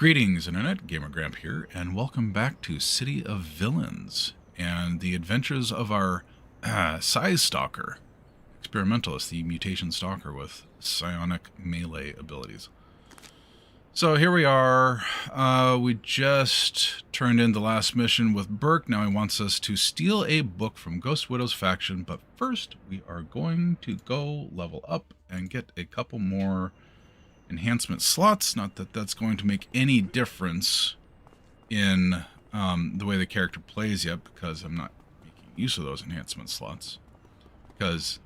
Greetings, Internet. Gamer Gramp here, and welcome back to City of Villains and the adventures of our Psi Stalker, experimentalist, the mutation stalker with psionic melee abilities. So here we are. We just turned in the last mission with Burke. Now he wants us to steal a book from Ghost Widow's faction, but first we are going to go level up and get a couple more enhancement slots. Not that that's going to make any difference in the way the character plays yet, because I'm not making use of those enhancement slots. Because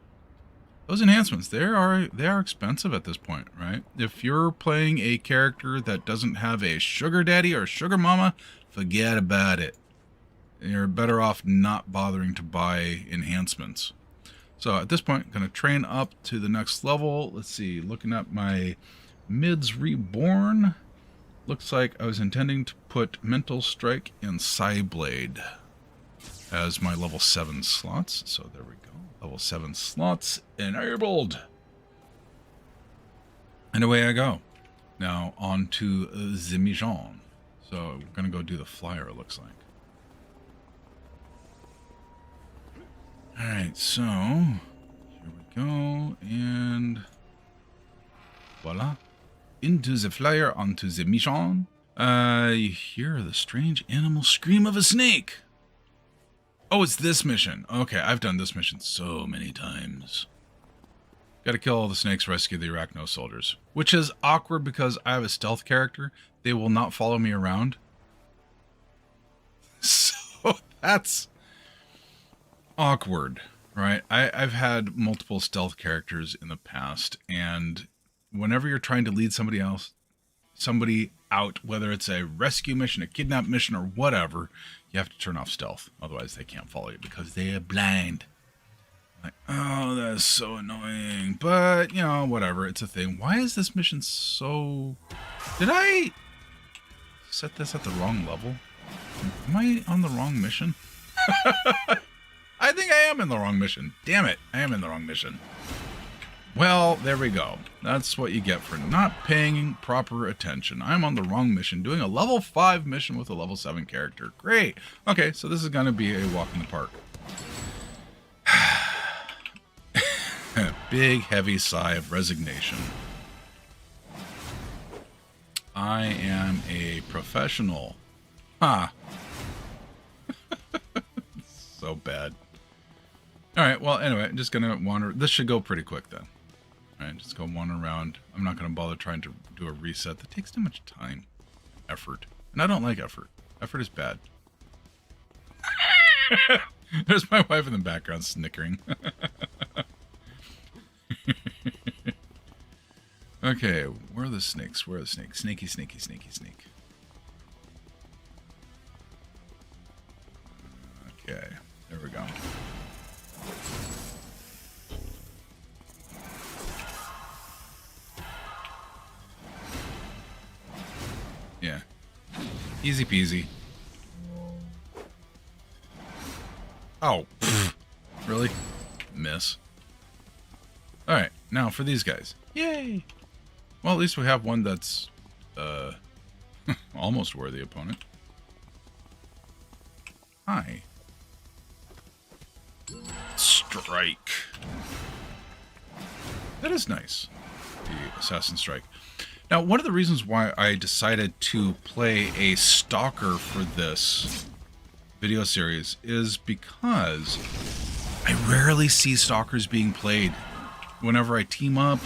those enhancements, they are expensive at this point, right? If you're playing a character that doesn't have a sugar daddy or sugar mama, forget about it. You're better off not bothering to buy enhancements. So at this point, I'm going to train up to the next level. Let's see, looking at my Mids Reborn, looks like I was intending to put Mental Strike and Psi Blade as my level 7 slots. So there we go. Level 7 slots enabled. And away I go. Now on to the mission. So we're going to go do the flyer, it looks like. Alright, so here we go. And voila. Into the flyer, onto the mission. You hear the strange animal scream of a snake. Oh, it's this mission. Okay, I've done this mission so many times. Gotta kill all the snakes, rescue the Arachno soldiers. Which is awkward because I have a stealth character. They will not follow me around. So that's awkward, right? I've had multiple stealth characters in the past, and whenever you're trying to lead somebody out, whether it's a rescue mission, a kidnap mission, or whatever, you have to turn off stealth. Otherwise, they can't follow you because they are blind. Like, oh, that's so annoying. But, you know, whatever. It's a thing. Why is this mission so... Did I set this at the wrong level? Am I on the wrong mission? I think I am in the wrong mission. Damn it. I am in the wrong mission. Well, there we go. That's what you get for not paying proper attention. I'm on the wrong mission, doing a level 5 mission with a level 7 character. Great. Okay, so this is going to be a walk in the park. Big, heavy sigh of resignation. I am a professional. Ha. So bad. All right, well, anyway, I'm just going to wander. This should go pretty quick then. All right, just go wander around. I'm not going to bother trying to do a reset. That takes too much time. Effort. And I don't like effort. Effort is bad. There's my wife in the background snickering. Okay, where are the snakes? Where are the snakes? Snaky, snaky, snaky, snake. Okay, there we go. Yeah. Easy peasy. Oh. Pfft. Really? Miss. Alright, now for these guys. Yay! Well, at least we have one that's, almost worthy opponent. Hi. Strike. That is nice. The Assassin Strike. Now, one of the reasons why I decided to play a stalker for this video series is because I rarely see stalkers being played. Whenever I team up,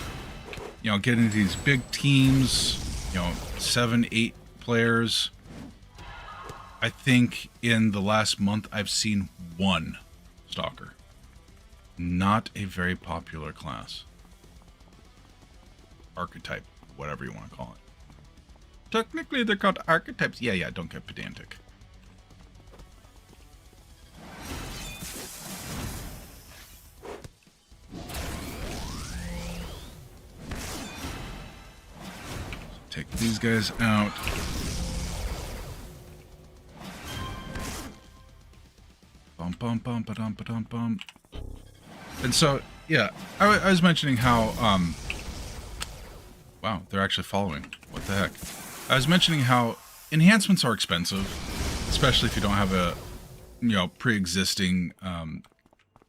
you know, get into these big teams, you know, 7, 8 players, I think in the last month I've seen one stalker. Not a very popular class. Archetype. Whatever you want to call it. Technically, they're called archetypes. Yeah, don't get pedantic. Take these guys out. Bum, bum, bum, ba-dum, ba-dum, bum. And so, yeah, I was mentioning how, wow, they're actually following. What the heck? I was mentioning how enhancements are expensive, especially if you don't have a, pre-existing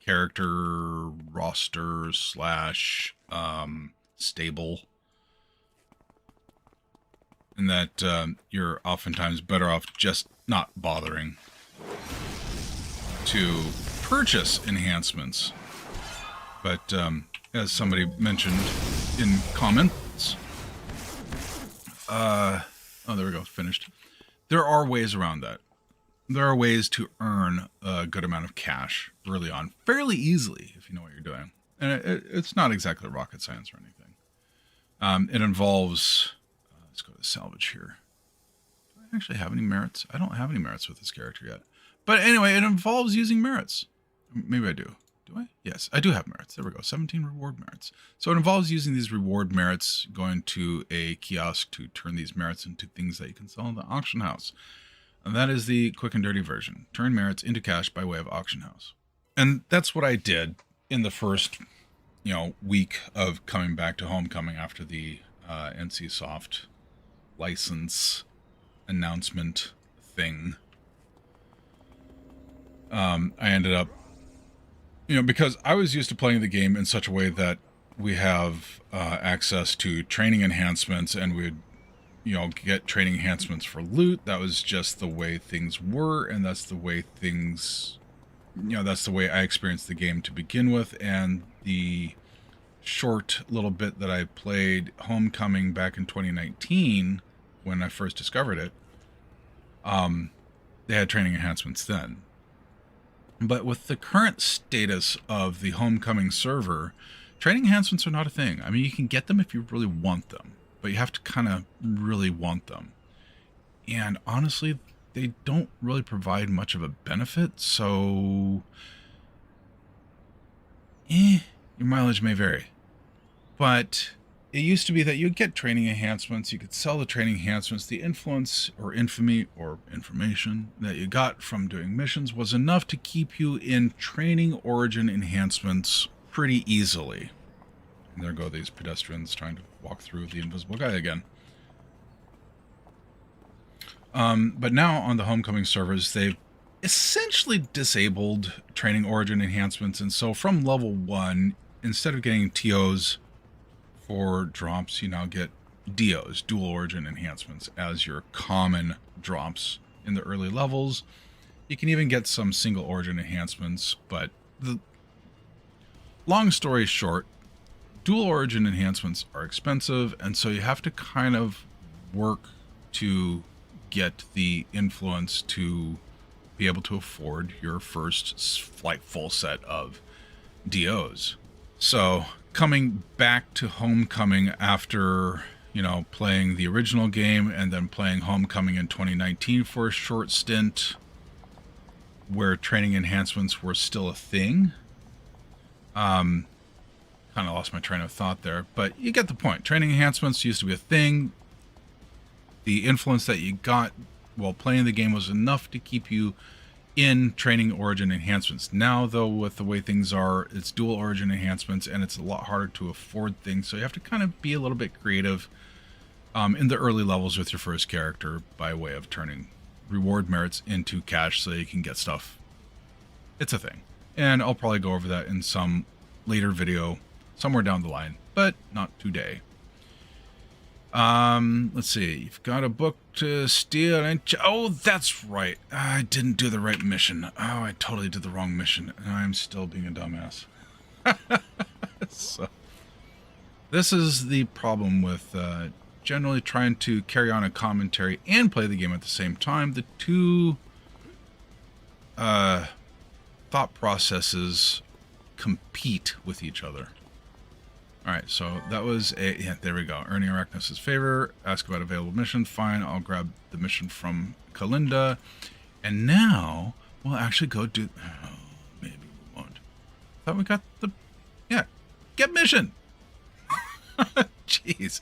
character roster slash stable, and that you're oftentimes better off just not bothering to purchase enhancements. But as somebody mentioned in comments, oh, there we go, finished. There are ways around that. There are ways to earn a good amount of cash early on, fairly easily, if you know what you're doing. And it's not exactly rocket science or anything. It involves, let's go to salvage here. Do I actually have any merits? I don't have any merits with this character yet. But anyway, it involves using merits. Maybe I do. Do I? Yes, I do have merits. There we go. 17 reward merits. So it involves using these reward merits, going to a kiosk to turn these merits into things that you can sell in the auction house. And that is the quick and dirty version. Turn merits into cash by way of auction house. And that's what I did in the first, week of coming back to Homecoming after the NCSoft license announcement thing. I ended up, because I was used to playing the game in such a way that we have access to training enhancements, and we'd, get training enhancements for loot. That was just the way things were, and that's the way things, that's the way I experienced the game to begin with. And the short little bit that I played Homecoming back in 2019, when I first discovered it, they had training enhancements then. But with the current status of the Homecoming server, training enhancements are not a thing. I mean, you can get them if you really want them, but you have to kind of really want them. And honestly, they don't really provide much of a benefit, so your mileage may vary. But it used to be that you'd get training enhancements, you could sell the training enhancements, the influence or infamy or information that you got from doing missions was enough to keep you in training origin enhancements pretty easily. And there go these pedestrians trying to walk through the invisible guy again. But now on the Homecoming servers, they've essentially disabled training origin enhancements. And so from level 1, instead of getting TOs for drops, you now get DOs, dual origin enhancements, as your common drops in the early levels. You can even get some single origin enhancements, but the long story short, dual origin enhancements are expensive, and so you have to kind of work to get the influence to be able to afford your first full set of DOs. So coming back to Homecoming after, playing the original game and then playing Homecoming in 2019 for a short stint where training enhancements were still a thing. Kind of lost my train of thought there, but you get the point. Training enhancements used to be a thing. The influence that you got while playing the game was enough to keep you in training origin enhancements. Now, though, with the way things are, it's dual origin enhancements, and it's a lot harder to afford things. So you have to kind of be a little bit creative in the early levels with your first character by way of turning reward merits into cash so you can get stuff. It's a thing. And I'll probably go over that in some later video somewhere down the line, but not today. Let's see. You've got a book to steal and oh, that's right. I didn't do the right mission. Oh, I totally did the wrong mission. And I'm still being a dumbass. So, this is the problem with generally trying to carry on a commentary and play the game at the same time. The two thought processes compete with each other. Alright, so that was there we go. Earning Arachnos' favor. Ask about available mission. Fine, I'll grab the mission from Kalinda. And now, we'll actually go do... Oh, maybe we won't. Thought we got the... Yeah, get mission! Jeez.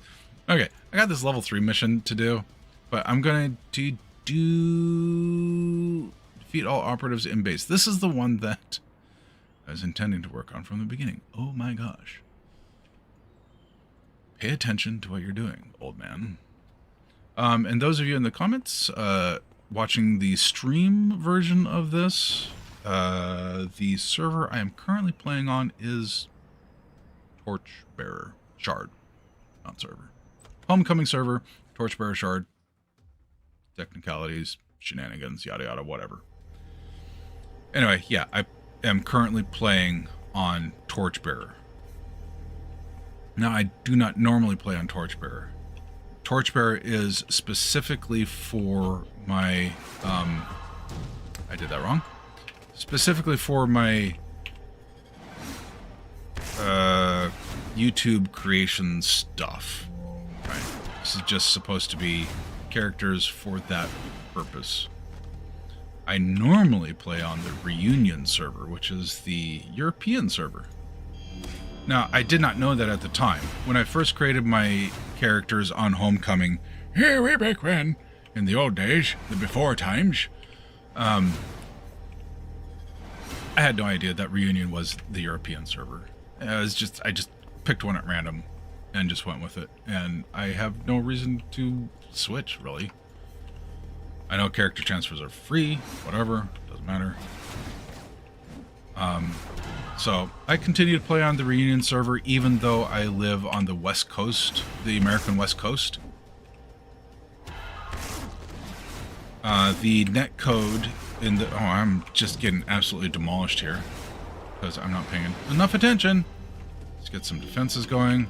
Okay, I got this level 3 mission to do. But I'm going to do... Defeat all operatives in base. This is the one that I was intending to work on from the beginning. Oh my gosh. Pay attention to what you're doing, old man. And those of you in the comments watching the stream version of this, the server I am currently playing on is Torchbearer Shard, not server. Homecoming server, Torchbearer Shard, technicalities, shenanigans, yada yada, whatever. Anyway, yeah, I am currently playing on Torchbearer. Now, I do not normally play on Torchbearer. Torchbearer is specifically for my, I did that wrong. Specifically for my YouTube creation stuff. Right? This is just supposed to be characters for that purpose. I normally play on the Reunion server, which is the European server. Now, I did not know that at the time. When I first created my characters on Homecoming, here way back when, in the old days, the before times, I had no idea that Reunion was the European server. I just picked one at random and just went with it. And I have no reason to switch, really. I know character transfers are free, whatever, doesn't matter. So I continue to play on the Reunion server, even though I live on the West Coast, the American West Coast. The netcode in the... Oh, I'm just getting absolutely demolished here because I'm not paying enough attention. Let's get some defenses going.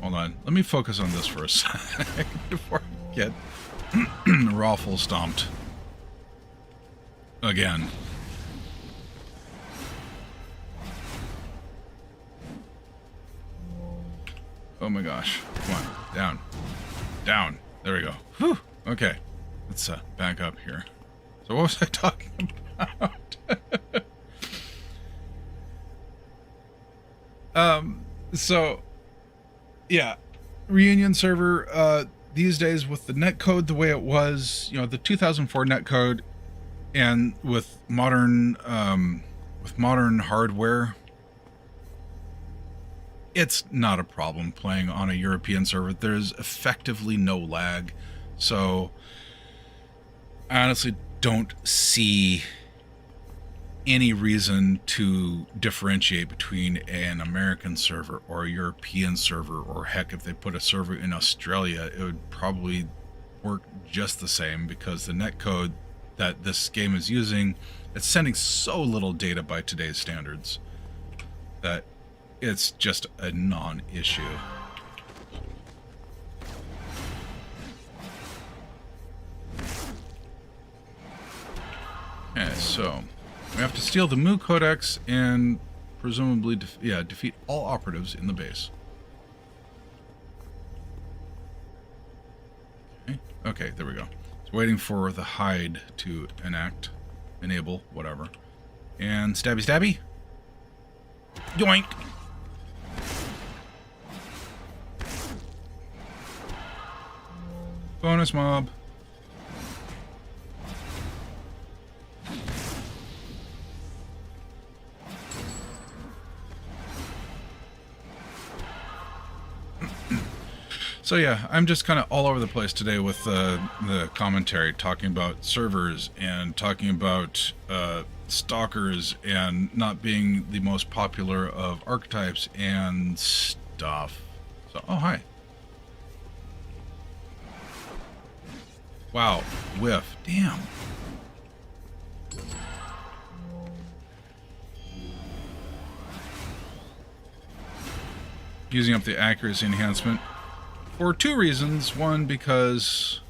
Hold on. Let me focus on this for a second before I get raffle stomped again. Oh my gosh. Come on. Down. Down. There we go. Whew. Okay. Let's back up here. So what was I talking about? So, yeah. Reunion server, these days with the netcode the way it was, you know, the 2004 netcode, and with modern hardware, it's not a problem playing on a European server. There's effectively no lag, so I honestly don't see any reason to differentiate between an American server or a European server, or heck, if they put a server in Australia, it would probably work just the same, because the netcode that this game is using, it's sending so little data by today's standards that it's just a non-issue. Okay, so we have to steal the Mu Codex and presumably defeat all operatives in the base. Okay, there we go. It's waiting for the hide to enable, whatever. And stabby stabby. Yoink! Bonus mob. So yeah, I'm just kind of all over the place today with the commentary, talking about servers and talking about stalkers and not being the most popular of archetypes and stuff. So, oh hi. Wow, whiff. Damn. Using up the accuracy enhancement for two reasons. One, because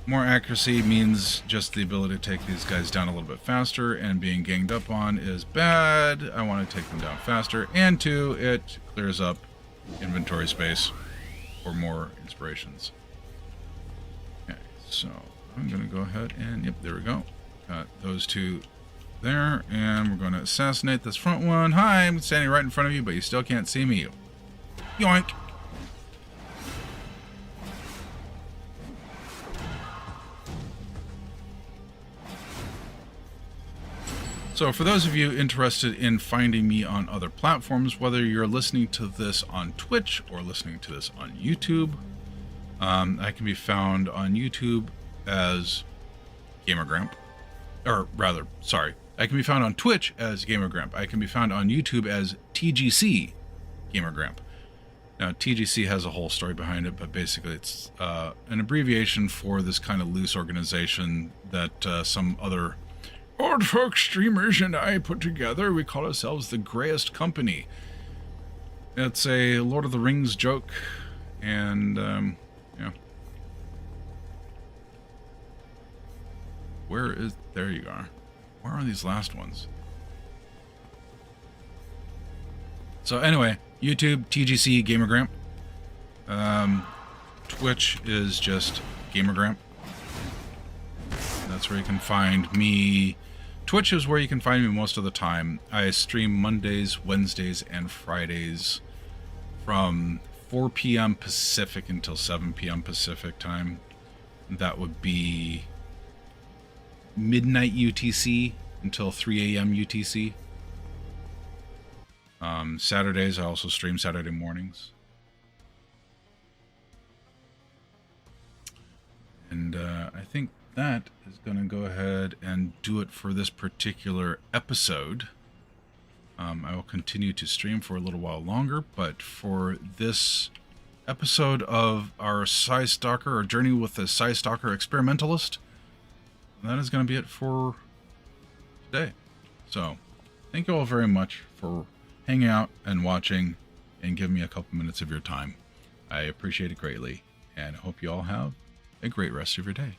more accuracy means just the ability to take these guys down a little bit faster, and being ganged up on is bad. I want to take them down faster. And two, it clears up inventory space for more inspirations. Okay, so I'm going to go ahead and, yep, there we go. Got those two there, and we're going to assassinate this front one. Hi, I'm standing right in front of you, but you still can't see me. Yoink! So for those of you interested in finding me on other platforms, whether you're listening to this on Twitch or listening to this on YouTube, I can be found on YouTube as GamerGramp. Or rather, sorry. I can be found on Twitch as GamerGramp. I can be found on YouTube as TGC GamerGramp. Now, TGC has a whole story behind it, but basically it's an abbreviation for this kind of loose organization that some other old folk streamers and I put together. We call ourselves the Greyest Company. It's a Lord of the Rings joke, and yeah. There you are. Where are these last ones? So anyway, YouTube, TGC, GamerGramp. Twitch is just GamerGramp. That's where you can find me. Twitch is where you can find me most of the time. I stream Mondays, Wednesdays, and Fridays from 4 p.m. Pacific until 7 p.m. Pacific time. That would be midnight UTC until 3 a.m. UTC. Saturdays, I also stream Saturday mornings. And I think that is going to go ahead and do it for this particular episode. I will continue to stream for a little while longer, but for this episode of our Psi Stalker, or Journey with the Psi Stalker Experimentalist, that is going to be it for today. So, thank you all very much for hanging out and watching and giving me a couple minutes of your time. I appreciate it greatly, and I hope you all have a great rest of your day.